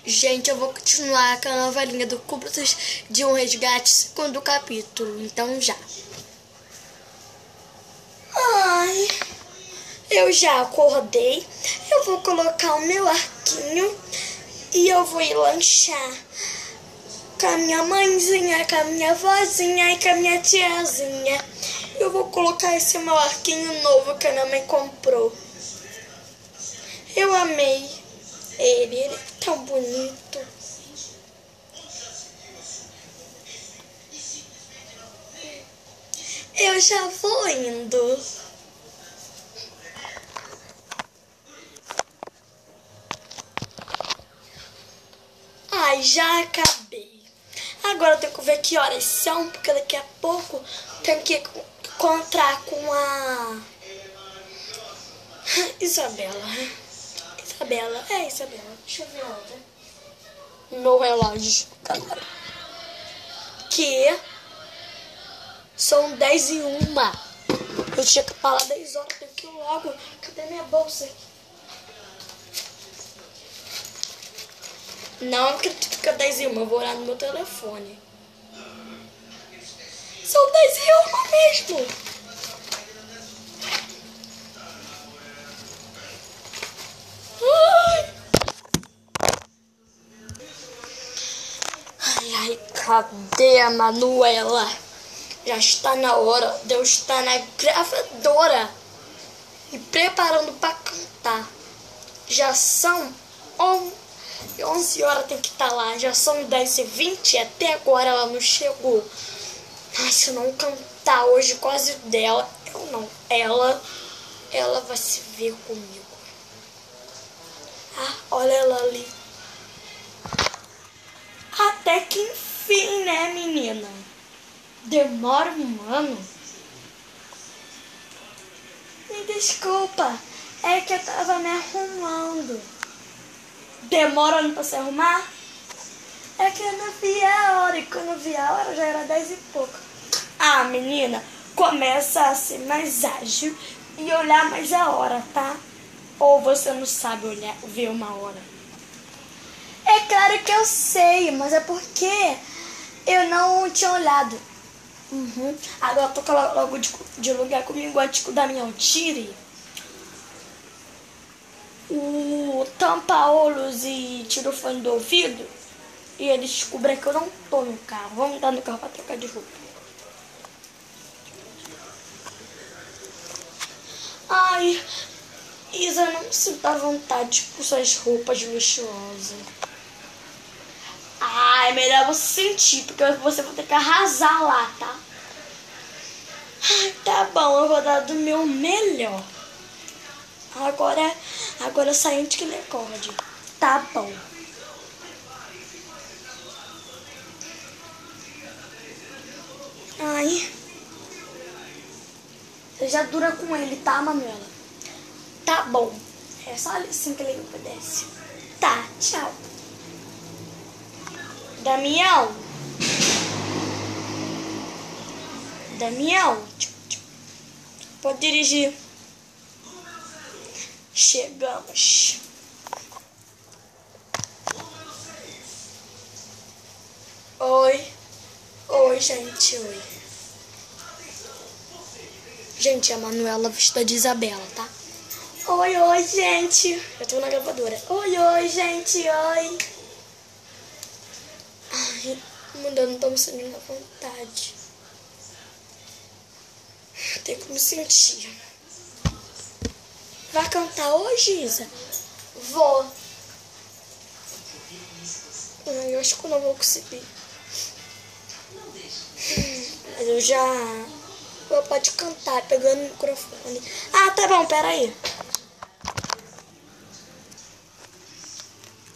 Gente, eu vou continuar com a novelinha do Cúmplices de um Resgate, segundo capítulo. Então já. Ai, eu já acordei. Eu vou colocar o meu arquinho e eu vou ir lanchar com a minha mãezinha, com a minha vozinha e com a minha tiazinha. Eu vou colocar esse meu arquinho novo que a minha mãe comprou. Eu amei ele é tão bonito. Eu já vou indo. Ai, já acabei. Agora eu tenho que ver que horas são, porque daqui a pouco tenho que encontrar com a Isabela. Isabela. Deixa eu ver outra. Meu relógio, galera. Que são 10h01. Eu tinha que falar 10 horas, tenho que ir logo. Cadê minha bolsa aqui? Não acredito que é 10h01, eu vou olhar no meu telefone. São 10h01 mesmo. Ai, cadê a Manuela? Já está na hora de eu estar na gravadora e preparando para cantar. Já são 11 horas, tem que estar lá. Já são 10h20 e até agora ela não chegou. Ai, se eu não cantar hoje quase dela, eu não. Ela vai se ver comigo. Ah, olha ela ali. Até que enfim, né, menina? Demora um ano. Me desculpa, é que eu tava me arrumando. Demora ano pra se arrumar? É que eu não vi a hora, e quando eu vi a hora já era 10 e pouco. Ah, menina, começa a ser mais ágil e olhar mais a hora, tá? Ou você não sabe ver uma hora? É claro que eu sei, mas é porque eu não tinha olhado. Agora eu tô logo de lugar comigo, gótico da minha Altire. O tampa-olhos e tira o fone do ouvido. E eles descobrem que eu não tô no carro. Vamos entrar no carro pra trocar de roupa. Ai, Isa, não sinto à vontade com suas roupas luxuosas. Ah, é melhor você sentir, porque você vai ter que arrasar lá, tá? Ai, tá bom, eu vou dar do meu melhor. Agora sai antes que ele acorde. Tá bom. Ai. Você já dura com ele, tá, Manuela? Tá bom. É só assim que ele obedece. Tá, tchau. Damião, pode dirigir. Chegamos. Oi, gente, oi. Gente, a Manuela vestida de Isabela, tá? Oi, gente. Eu tô na gravadora. Oi, gente, oi. Ai, eu não tô me sentindo à vontade. Tem que me sentir. Vai cantar hoje, Isa? Vou. Eu acho que eu não vou conseguir. Mas eu já... Pode cantar, pegando o microfone. Ah, tá bom, peraí.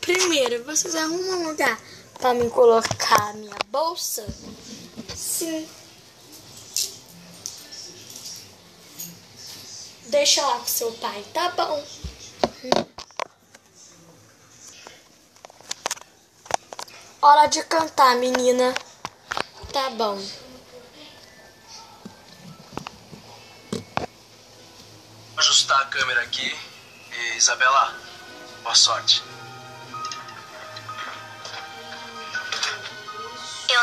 Primeiro, vocês arrumam um lugar pra me colocar a minha bolsa? Sim. Deixa lá com seu pai, tá bom? Hora de cantar, menina. Tá bom. Ajustar a câmera aqui. E, Isabela, boa sorte.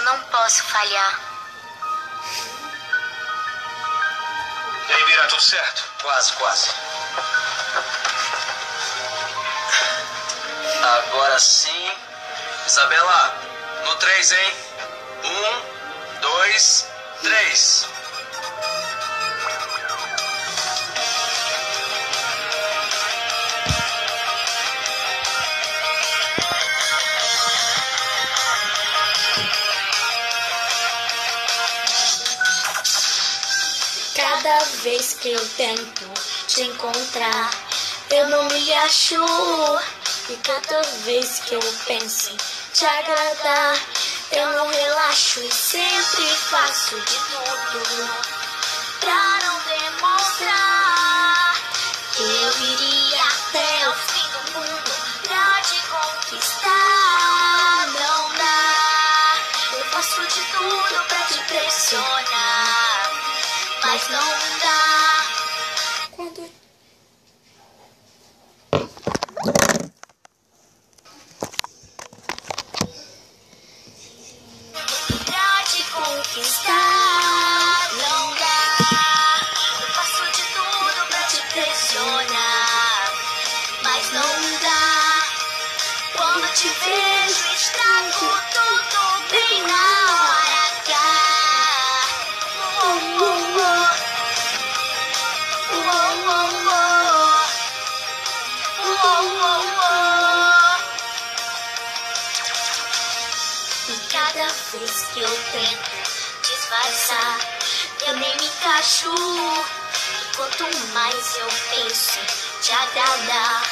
não posso falhar. E aí, Bira, tudo certo? Quase, quase. Agora sim. Isabela, no 3, hein? 1, 2, 3. Cada vez que eu tento te encontrar, eu não me acho. E cada vez que eu penso em te agradar, eu não relaxo e sempre faço de tudo pra não demonstrar que eu iria até o fim do mundo pra te conquistar. Não dá, eu faço de tudo pra te impressionar, mas não dá. Pra te conquistar, não dá. Eu faço de tudo pra te impressionar, mas não dá. Quando te vejo, estrago tudo bem na hora H. E cada vez que eu tento disfarçar, eu nem me encaixo. E quanto mais eu penso em te agradar,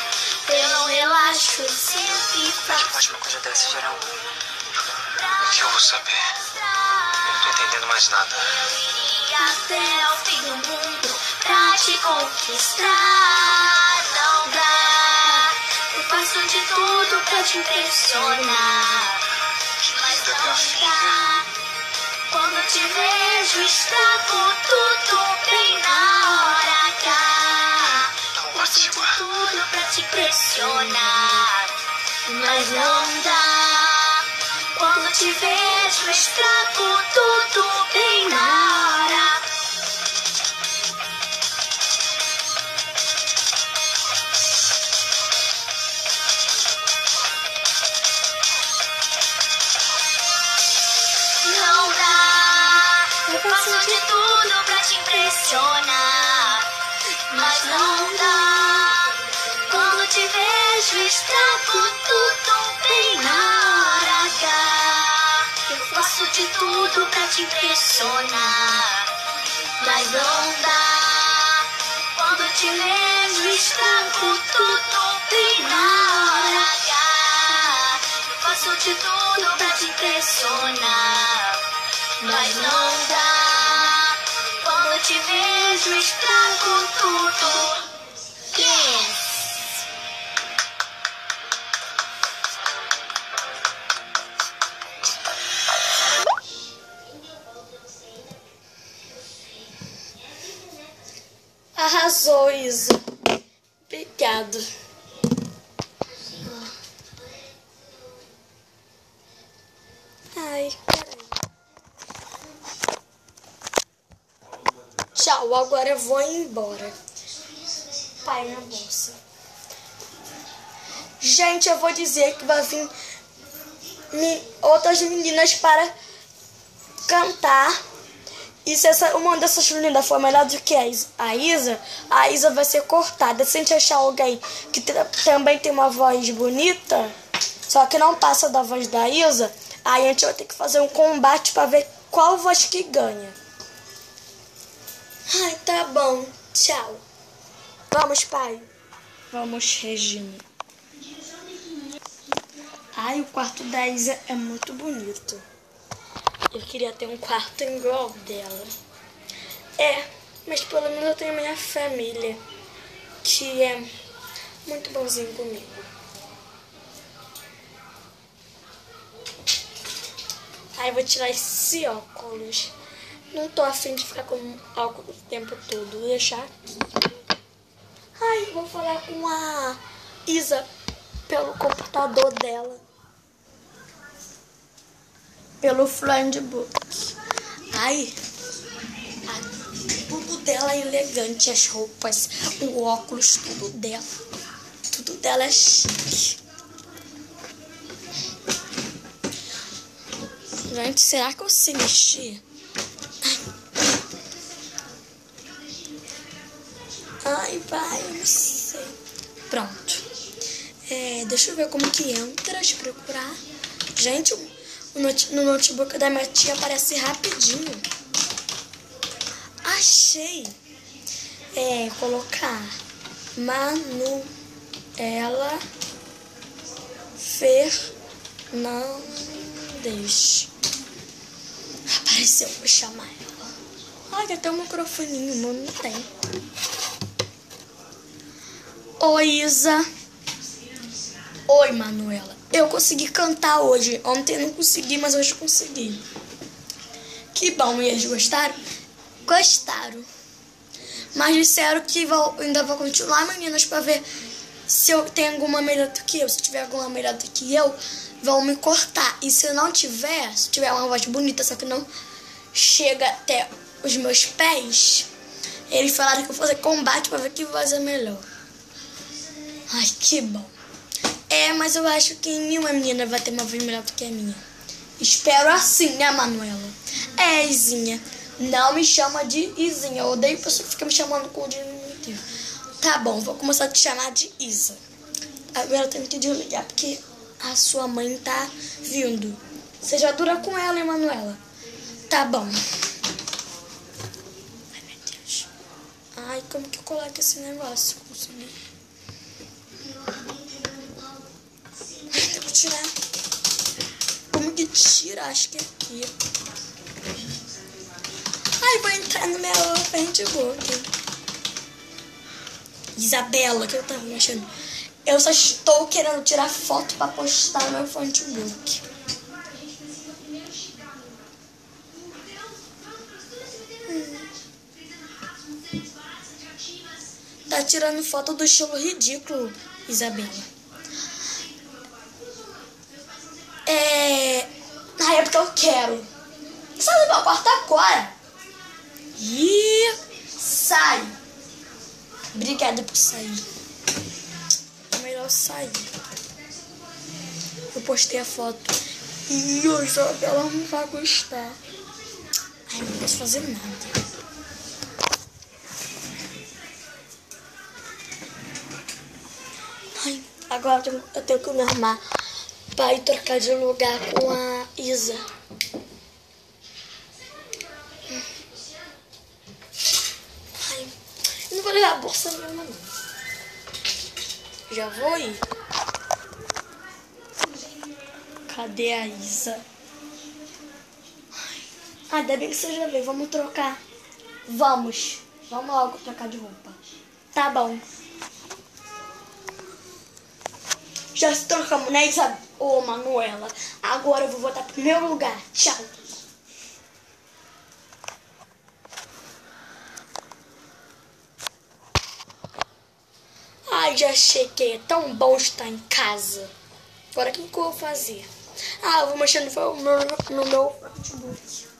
eu não relaxo e sempre faço. Pode uma coisa dessa, geral? O que eu vou saber? Eu não tô entendendo mais nada. Eu iria até o fim do mundo pra te conquistar. Não dá, eu faço de tudo pra te impressionar, mas Linda, não minha dá. filha. Quando te vejo, estrago tudo bem na hora H. Não, Faço de ótima. tudo pra te impressionar, mas não dá. Quando te vejo, estrago tudo bem na hora. Não dá, eu faço de tudo pra te impressionar, mas não dá. Quando te vejo, estrago tudo bem na hora H. Eu faço de tudo pra te impressionar, mas não dá. Quando te vejo, estrago tudo bem na hora H. Eu faço de tudo pra te impressionar, mas não dá. Quando te vejo, estrago tudo. Yes. Arrasou, Isa. Obrigado. Ai, peraí. Tchau, agora eu vou embora. Pai na bolsa. Gente, eu vou dizer que vai vir outras meninas para cantar. E se uma dessas meninas for melhor do que a Isa vai ser cortada. Se a gente achar alguém que também tem uma voz bonita, só que não passa da voz da Isa, aí a gente vai ter que fazer um combate para ver qual voz que ganha. Ai, tá bom. Tchau. Vamos, pai. Vamos, Regina. Ai, o quarto da Isa é muito bonito. Eu queria ter um quarto igual dela. É, mas pelo menos eu tenho minha família, que é muito bonzinho comigo. Aí eu vou tirar esse óculos. Não tô afim de ficar com óculos o tempo todo. Vou deixar aqui. Ai, eu vou falar com a Isa pelo computador dela. pelo Friendbook. Ai, tudo dela é elegante, as roupas, o óculos, tudo dela. Tudo dela é chique. Gente, será que eu sei mexer? Ai, vai, eu não sei. Pronto. Deixa eu ver como que entra, deixa eu procurar. Gente, no notebook da minha tia aparece rapidinho. Achei. Colocar Manuela Fernandes. Apareceu, vou chamar ela. Ai, tem até um microfoninho, mano, não tem. Oi, Isa. Oi, Manuela. Eu consegui cantar hoje. Ontem eu não consegui, mas hoje eu consegui. Que bom, e eles gostaram? Gostaram. Mas disseram que ainda vou continuar, meninas, pra ver se eu tenho alguma melhor do que eu. Se tiver alguma melhor do que eu, vão me cortar. E se não tiver, se tiver uma voz bonita, só que não chega até os meus pés, eles falaram que eu vou fazer combate pra ver que voz é melhor. Ai, que bom. Mas eu acho que nenhuma menina vai ter uma voz melhor do que a minha. Espero assim, né, Manuela? Izinha. Não me chama de Izinha. Eu odeio pessoa que fica me chamando com o diminutivo. Tá bom, vou começar a te chamar de Isa. Agora eu tenho que desligar porque a sua mãe tá vindo. Seja dura com ela, hein, Manuela? Tá bom. Ai, meu Deus. Ai, como que eu coloco esse negócio? Consegui. Ai, tem que tirar. Como que tira? Acho que é aqui. Ai, vou entrar no meu Facebook. Isabela, que eu tava achando. Eu só estou querendo tirar foto pra postar no meu Facebook. Tá tirando foto do estilo ridículo, Isabela. É porque eu quero. Sai do meu quarto agora. Ih, sai. Obrigada por sair. É melhor sair. Eu postei a foto. E a Isabela não vai gostar. Ai, não posso fazer nada. Ai, agora eu tenho que me arrumar pra ir trocar de lugar com a Isa. Ai, eu não vou levar a bolsa nenhuma, não. Já vou ir. Cadê a Isa? Ai, ainda bem que você já veio. Vamos trocar. Vamos logo trocar de roupa. Tá bom. Já se trocamos, né, Isa? Ô, Manuela. Agora eu vou voltar pro meu lugar. Tchau. Ai, já cheguei. É tão bom estar em casa. Agora o que eu vou fazer? Eu vou mexer no meu notebook.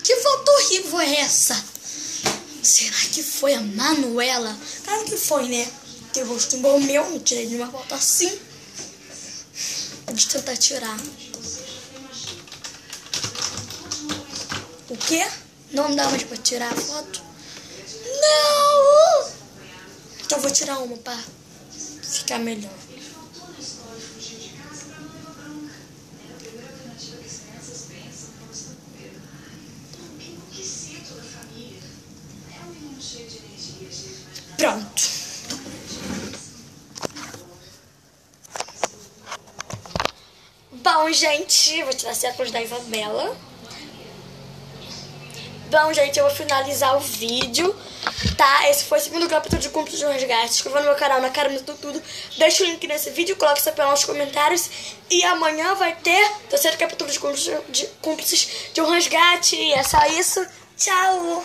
Que foto horrível é essa? Será que foi a Manuela? Claro que foi, né? Tem o rosto igual o meu, não tirei nenhuma foto assim. Deixa eu tentar tirar. O quê? Não dá mais pra tirar a foto? Não! Então eu vou tirar uma pra ficar melhor. Pronto. Bom, gente, vou tirar as séculos da Isabela. Bom, gente, eu vou finalizar o vídeo, tá? Esse foi o segundo capítulo de Cúmplices de um Resgate. Se inscreva no meu canal, na cara, no tudo. Deixa o link nesse vídeo, coloque seu opinião nos comentários. E amanhã vai ter o terceiro capítulo de Cúmplices de um Resgate. E é só isso. Tchau!